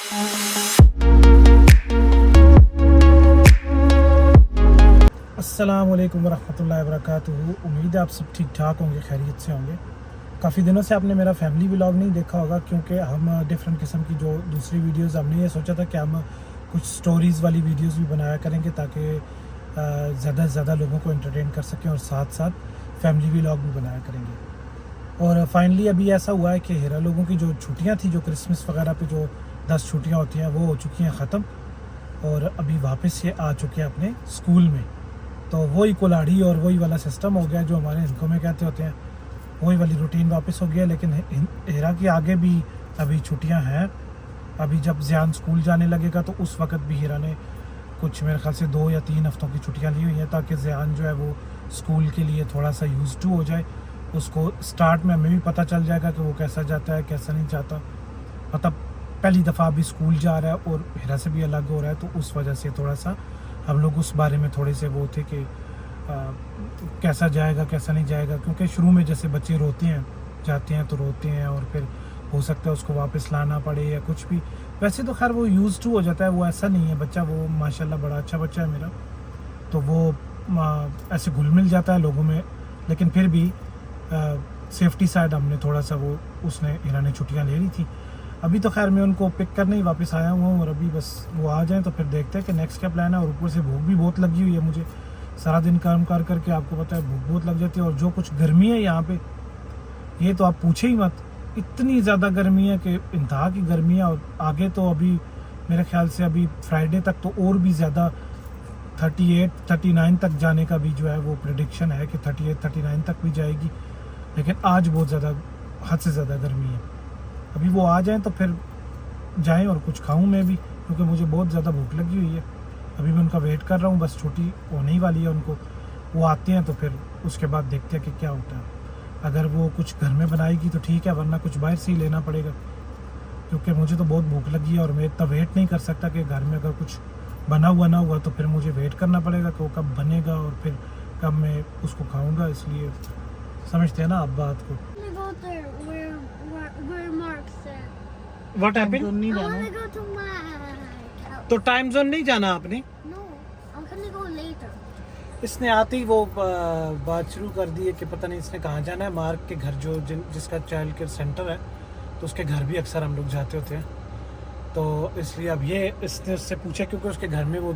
अस्सलाम वालेकुम रहमतुल्लाहि व बरकातुहू। उम्मीद है आप सब ठीक ठाक होंगे, खैरियत से होंगे। काफ़ी दिनों से आपने मेरा फैमिली व्लॉग नहीं देखा होगा, क्योंकि हम डिफरेंट किस्म की जो दूसरी वीडियोस हमने ये सोचा था कि हम कुछ स्टोरीज़ वाली वीडियोस भी बनाया करेंगे, ताकि ज़्यादा से ज़्यादा लोगों को एंटरटेन कर सकें, और साथ साथ फैमिली व्लॉग भी बनाया करेंगे। और फाइनली अभी ऐसा हुआ है कि हिरा लोगों की जो छुट्टियाँ थी, जो क्रिसमस वगैरह पे जो 10 छुट्टियाँ होती हैं, वो हो चुकी हैं ख़त्म, और अभी वापस ये आ चुके हैं अपने स्कूल में। तो वही कुल्हाड़ी और वही वाला सिस्टम हो गया जो हमारे हिंदुओं में कहते होते हैं, वही वाली रूटीन वापस हो गया। लेकिन हिरा की आगे भी अभी छुट्टियां हैं। अभी जब ज़ियान स्कूल जाने लगेगा तो उस वक्त भी हिरा ने कुछ मेरे ख्याल से 2 या 3 हफ्तों की छुट्टियां ली हुई हैं, ताकि ज़ियान जो है वो स्कूल के लिए थोड़ा सा यूज़ टू हो जाए। उसको स्टार्ट में हमें भी पता चल जाएगा कि वो कैसा जाता है, कैसा नहीं जाता। मतलब पहली दफ़ा अभी स्कूल जा रहा है और हिरा से भी अलग हो रहा है, तो उस वजह से थोड़ा सा हम लोग उस बारे में थोड़े से वो थे कि कैसा जाएगा कैसा नहीं जाएगा। क्योंकि शुरू में जैसे बच्चे रोते हैं, जाते हैं तो रोते हैं, और फिर हो सकता है उसको वापस लाना पड़े या कुछ भी। वैसे तो खैर वो यूज़ टू हो जाता है, वो ऐसा नहीं है बच्चा, वो माशाल्लाह बड़ा अच्छा बच्चा है मेरा, तो वो ऐसे घुल मिल जाता है लोगों में। लेकिन फिर भी सेफ्टी साइड हमने थोड़ा सा वो उसने हिरा ने छुट्टियाँ ले ली थी। अभी तो खैर मैं उनको पिक करने ही वापस आया हुआ हूँ, और अभी बस वो आ जाएं तो फिर देखते हैं कि नेक्स्ट क्या प्लान है। और ऊपर से भूख भी बहुत लगी हुई है मुझे, सारा दिन काम कर करके आपको पता है भूख बहुत लग जाती है। और जो कुछ गर्मी है यहाँ पे, ये तो आप पूछे ही मत, इतनी ज़्यादा गर्मी है कि इंतहा की गर्मी है। और आगे तो अभी मेरे ख्याल से अभी फ्राइडे तक तो और भी ज़्यादा 38-39 तक जाने का भी जो है वो प्रेडिक्शन है कि 38-39 तक भी जाएगी। लेकिन आज बहुत ज़्यादा, हद से ज़्यादा गर्मी है। अभी वो आ जाएं तो फिर जाएं और कुछ खाऊं मैं भी, क्योंकि मुझे बहुत ज़्यादा भूख लगी हुई है। अभी मैं उनका वेट कर रहा हूँ, बस छुट्टी होने ही वाली है उनको। वो आते हैं तो फिर उसके बाद देखते हैं कि क्या होता है। अगर वो कुछ घर में बनाएगी तो ठीक है, वरना कुछ बाहर से ही लेना पड़ेगा, क्योंकि मुझे तो बहुत भूख लगी है और मैं इतना वेट नहीं कर सकता कि घर में अगर कुछ बना हुआ ना हुआ तो फिर मुझे वेट करना पड़ेगा कि वो कब बनेगा और फिर कब मैं उसको खाऊँगा। इसलिए समझते हैं ना आप बात को। What happened? नहीं I जाना want to go to my house. तो टाइम जोन नहीं जाना आपने? No, I'm gonna go later. इसने आते ही वो बात शुरू कर दी है कि पता नहीं इसने कहाँ जाना है। मार्क के घर जो जिसका चाइल्ड केयर सेंटर है, तो उसके घर भी अक्सर हम लोग जाते होते हैं। तो इसलिए अब ये इसने उससे पूछा, क्योंकि उसके घर में वो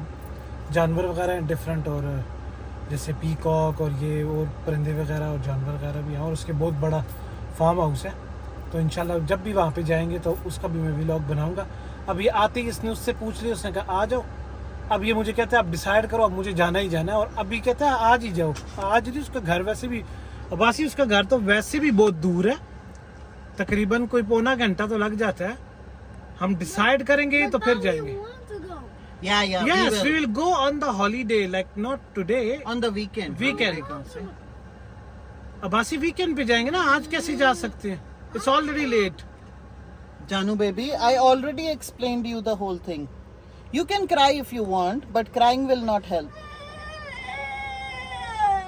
जानवर वगैरह हैं डिफरेंट, और जैसे पीकॉक और ये और परिंदे वगैरह और जानवर वगैरह भी हैं, और उसके बहुत बड़ा फार्म हाउस है। तो इंशाल्लाह जब भी वहाँ पे जाएंगे तो उसका भी मैं व्लॉग बनाऊंगा। अब ये आते ही इसने उससे पूछ लिया, उसने कहा आ जाओ। अब ये मुझे कहता है आप डिसाइड करो, अब मुझे जाना ही जाना है। और अभी कहता है आज ही जाओ, आज नहीं। उसका घर वैसे भी, अब्बासी उसका घर तो वैसे भी बहुत दूर है, तकरीबन कोई पौना घंटा तो लग जाता है। हम डिसाइड करेंगे तो फिर जाएंगे। Yeah, Yes, we will go on the holiday, like not today. on the weekend. Weekend. Abbasi weekend पे जाएंगे ना, आज कैसे जा सकते हैं? It's already late. Janu baby, I already explained you the whole thing. You can cry if you want, but crying will not help.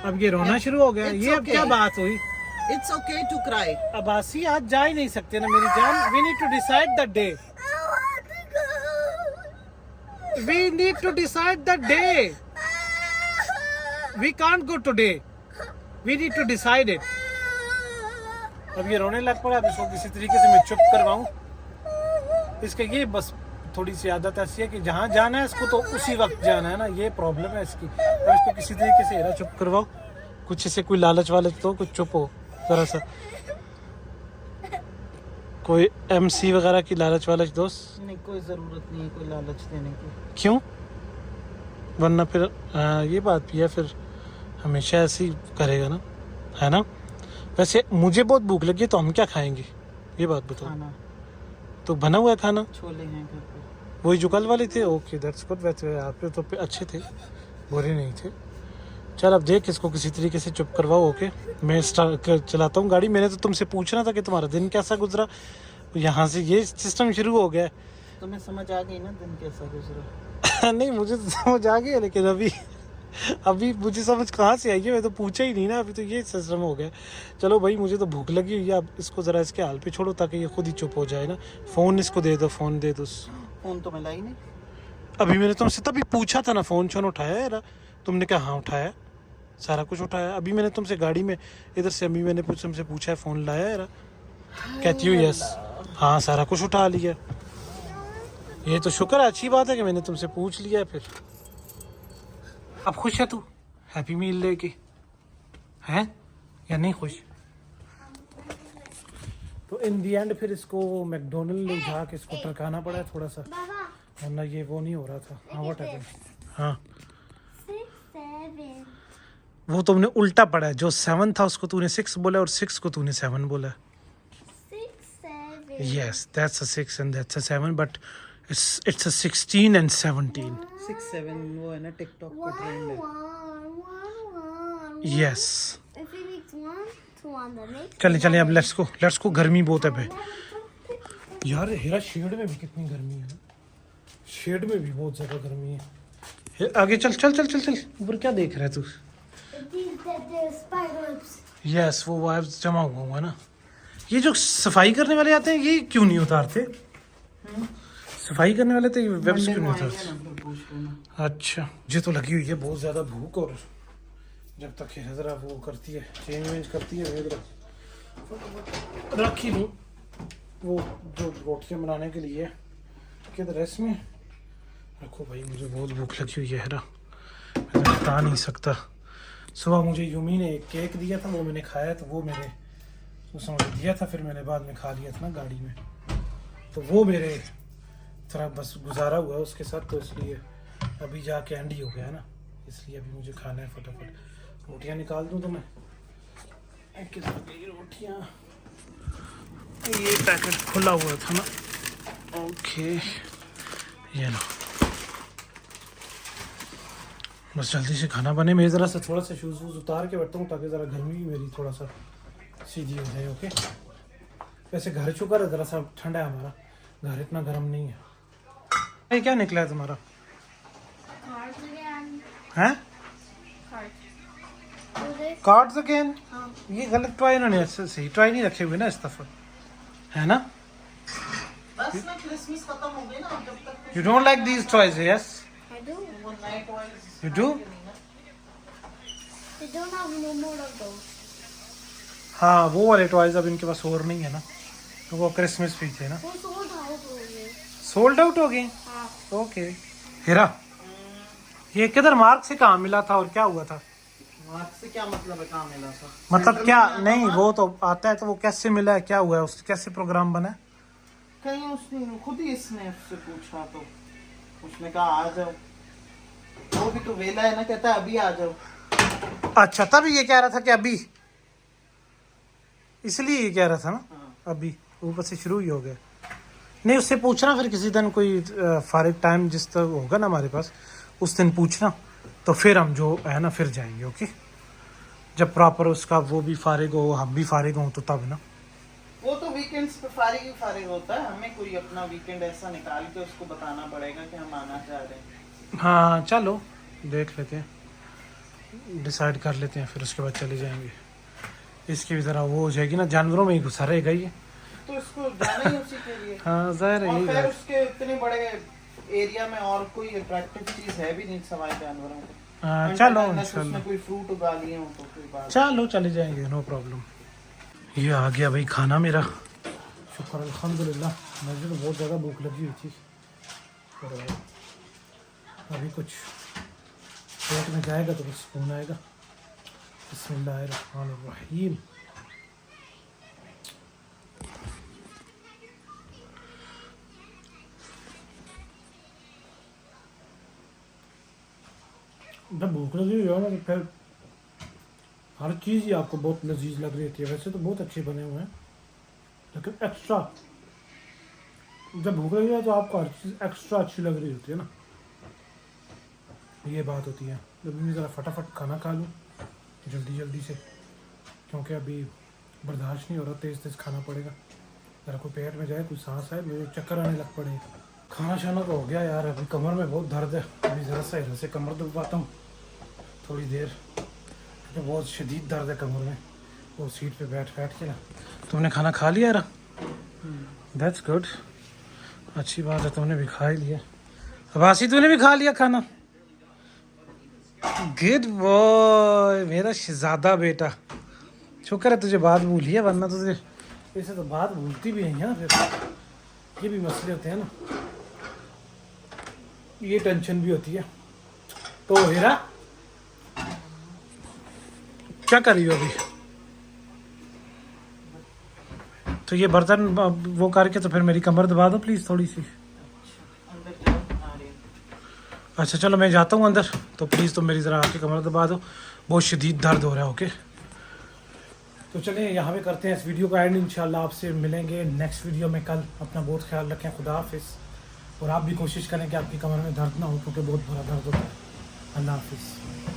अब ये रोना शुरू हो गया। It's ये अब okay. क्या बात हुई? It's okay to cry. Abbasi आज जा ही नहीं सकते ना मेरी जान। We need to decide the day. I want to go. We need to decide the day. We can't go today. We need to decide it. अब ये रोने लग पड़ा। अब इसको किसी तरीके से मैं चुप करवाऊं। इसके ये बस थोड़ी सी आदत ऐसी है कि जहाँ जाना है इसको तो उसी वक्त जाना है ना, ये प्रॉब्लम है इसकी। अब इसको किसी तरीके से चुप करवाओ, कुछ इसे कोई लालच वालच तो कुछ चुप हो जरा सा, कोई MC वगैरह की लालच वालच दोस्त। नहीं, कोई जरूरत नहीं है कोई लालच देने की। क्यों? वरना फिर ये बात भी है, फिर हमेशा ऐसे ही करेगा ना, है ना। वैसे मुझे बहुत भूख लगी है, तो हम क्या खाएंगे ये बात बताओ। खाना तो बना हुआ है खाना, छोले हैं घर पे। वही जो कल वाले थे। Okay that's good. वैसे आप तो अच्छे थे, बुरे नहीं थे। चल अब देख इसको किसी तरीके से चुप करवाओ। ओके मैं चलाता हूँ गाड़ी। मैंने तो तुमसे पूछना था कि तुम्हारा दिन कैसा गुजरा, यहाँ से ये सिस्टम शुरू हो गया। तुम्हें समझ आ गई ना दिन कैसा गुजरा? नहीं मुझे तो समझ आ गया, लेकिन अभी मुझे समझ कहाँ से आई है, मैं तो पूछा ही नहीं ना। अभी तो ये सिस्टम हो गया। चलो भाई मुझे तो भूख लगी हुई है, अब इसको ज़रा इसके हाल पे छोड़ो ताकि ये खुद ही चुप हो जाए ना। फ़ोन इसको दे दो, फ़ोन दे दो। फोन तो मिला ही नहीं। अभी मैंने तुमसे तभी पूछा था ना, फ़ोन शोन उठाया है? तुमने कहा हाँ उठाया, सारा कुछ उठाया। अभी मैंने तुमसे गाड़ी में इधर से अभी मैंने तुमसे पूछा है फ़ोन लाया है? कहती हूँ यस, हाँ सारा कुछ उठा लिया। ये तो शुक्र है, अच्छी बात है कि मैंने तुमसे पूछ लिया है। फिर अब खुश है तू हैप्पी मील लेके, हैं या नहीं खुश? तो इन दी एंड फिर इसको मैकडोनल्ड ले जाके इसको टरकाना पड़ा है थोड़ा सा, Baba, वरना ये वो नहीं हो रहा था। हाँ व्हाट है? हाँ 6, 7. वो तुमने उल्टा पढ़ा है, जो 7 था उसको तूने 6 बोला और 6 को तूने 7 बोला। 6, 7. Yes that's a 6 and that's a 7 but it's a 16 and 17। 6-7 वो है ना टिकटॉक का 1, ट्रेंड है। 1, 1, 1. Yes If he makes 1, 2 on the next. चलें चलें अब लेट्स को गर्मी बहुत है बे यार। हेरा शेड में भी कितनी गर्मी है ना, शेड में भी बहुत ज़्यादा गर्मी है। आगे चल चल चल चल चल, ऊपर क्या देख रहा है तू? The spiders. यस वो वाइब्स जमा हुआ है ना। ये जो सफाई करने वाले आते हैं ये क्यों नहीं उतारते? सफाई करने वाले तो वेब्स क्यों नहीं उतारते? अच्छा मुझे तो लगी हुई है बहुत ज़्यादा भूख, और जब तक ये ज़रा वो करती है चेंज वेंज करती है रख ही लूँ वो जो रोटियाँ बनाने के लिए। किधर है इसमें रखो भाई, मुझे बहुत भूख लगी हुई है हेरा, मैं तो बता नहीं सकता। सुबह मुझे यूमी ने एक केक दिया था, वो मैंने खाया, तो वो मेरे उसने मुझे दिया था, फिर मैंने बाद में खा लिया था ना गाड़ी में, तो वो मेरे थोड़ा बस गुजारा हुआ है उसके साथ, तो इसलिए अभी जाके एंडी हो गया है ना, इसलिए अभी मुझे खाना है फटाफट। रोटियां निकाल दूं तो मैं रोटियां, ये पैकेट खुला हुआ था ना, ओके ये लो बस जल्दी से खाना बने। मैं ज़रा सा थोड़ा सा शूज़ वूज़ उतार के बैठता हूँ ताकि ज़रा गर्मी भी मेरी थोड़ा सा सीधी हो जाए। ओके वैसे घर शुक्र है ज़रा सा ठंडा है हमारा, घर इतना गर्म नहीं है। ये क्या निकला है तुम्हारा? Cards again. हैं? Cards. Cards again? हाँ. ये गलत टॉय इन्होंने सही टॉय नहीं रखे हुए ना इस दफा, है ना? बस ना क्रिसमस खत्म हो गई ना, अब जब तक you don't like these toys? Yes I do. वो नए toys you do. They don't have no more of those. हाँ वो वाले टॉयज अब इनके पास और नहीं है ना, तो वो क्रिसमस भी थे ना, वो sold out हो गए. सोल्ड आउट हो गए। हाँ. ओके हेरा ये किधर मार्क से कहाँ मिला था और क्या हुआ था? मार्क से क्या मतलब है, कहाँ मिला था? मतलब क्या नहीं, वो तो आता है तो वो कैसे मिला है, क्या हुआ है, उस कैसे प्रोग्राम बना है? कहीं उसने खुद ही इसने उससे पूछा तो उसने कहा आ जाओ, वो भी तो वेला है ना, कहता है अभी आ जाओ। अच्छा तभी ये कह रहा था कि अभी, इसलिए ये कह रहा था ना अभी, ऊपर से शुरू ही हो गया। नहीं उससे पूछना फिर किसी दिन, कोई फारिग टाइम जिस तक होगा ना हमारे पास उस दिन पूछना, तो फिर हम जो है ना फिर जाएंगे। ओके जब प्रॉपर उसका वो भी फारिग हो हम भी फारिग हों तो तब ना। वो तो वीकेंड्स पे फारिग होता है, हमें कोई अपना वीकेंड ऐसा निकाल के उसको बताना पड़ेगा कि हम आना चाह रहे हैं। हाँ चलो देख लेते हैं, डिसाइड कर लेते हैं, फिर उसके बाद चले जाएंगे। इसकी भी ज़रा वो हो जाएगी ना, जानवरों में ही घुसा रहेगा ये, तो इसको जाना ही उसी के लिए। हाँ ज़ाहिर है और यही फिर बात। उसके इतने बड़े एरिया में और कोई अट्रैक्टिव चीज है भी नहीं सवाए जानवरों को। हाँ चलो Unless उसने चलो कोई फ्रूट उगा लिए हो तो कोई बात। चलो चले जाएंगे, नो प्रॉब्लम। ये आ गया भाई खाना मेरा, शुक्र अल्हम्दुलिल्लाह। मुझे तो बहुत ज़्यादा भूख लगी हुई थी, पर अभी कुछ पेट में जाएगा तो कुछ सुकून आएगा। बिस्मिल्लाहिर्रहमानिर्रहीम। जब भूख लगी हुई हो ना तो फिर हर चीज़ ही आपको बहुत लजीज लग रही होती है। वैसे तो बहुत अच्छे बने हुए हैं, लेकिन एक्स्ट्रा जब भूख लगी है तो आपको हर चीज़ एक्स्ट्रा अच्छी लग रही होती है ना, ये बात होती है। जब मैं ज़रा फटाफट खाना खा लूँ जल्दी जल्दी से, क्योंकि अभी बर्दाश्त नहीं हो रहा, तेज़ तेज़ खाना पड़ेगा। ज़रा कोई पेट में जाए, कोई सांस आए, मुझे चक्कर आने लग पड़े। खाना शाना तो हो गया यार, अभी कमर में बहुत दर्द है, अभी ज़रा सा इधर से कमर दबाता हूँ थोड़ी देर, क्योंकि बहुत शदीद दर्द है कमर में, वो सीट पे बैठ के ना। तुमने खाना खा लिया यार? That's good. अच्छी बात है, तुमने भी खा ही लिया। अब्बासी तूने भी खा लिया खाना? गुड बॉय, मेरा शहजादा बेटा। शुक्र है तुझे बात भूली है, वरना तुझे ऐसे तो बात भूलती भी नहीं है ना। फिर ये भी मसले होते हैं ना, ये टेंशन भी होती है। तो हीरा क्या कर रही हो अभी? तो ये बर्तन वो करके तो फिर मेरी कमर दबा दो प्लीज़ थोड़ी सी। अंदर जाओ, आ रही हूँ। अच्छा चलो मैं जाता हूँ अंदर, तो प्लीज़ तुम मेरी ज़रा आके कमर दबा दो, बहुत शदीद दर्द हो रहा है। ओके तो चलिए यहाँ पे करते हैं इस वीडियो का एंड। इंशाल्लाह आपसे मिलेंगे नेक्स्ट वीडियो में कल। अपना बहुत ख्याल रखें, खुदा हाफिज़। और आप भी कोशिश करें कि आपकी कमर में दर्द ना हो, क्योंकि बहुत बुरा दर्द होता है। अल्लाह हाफिज़।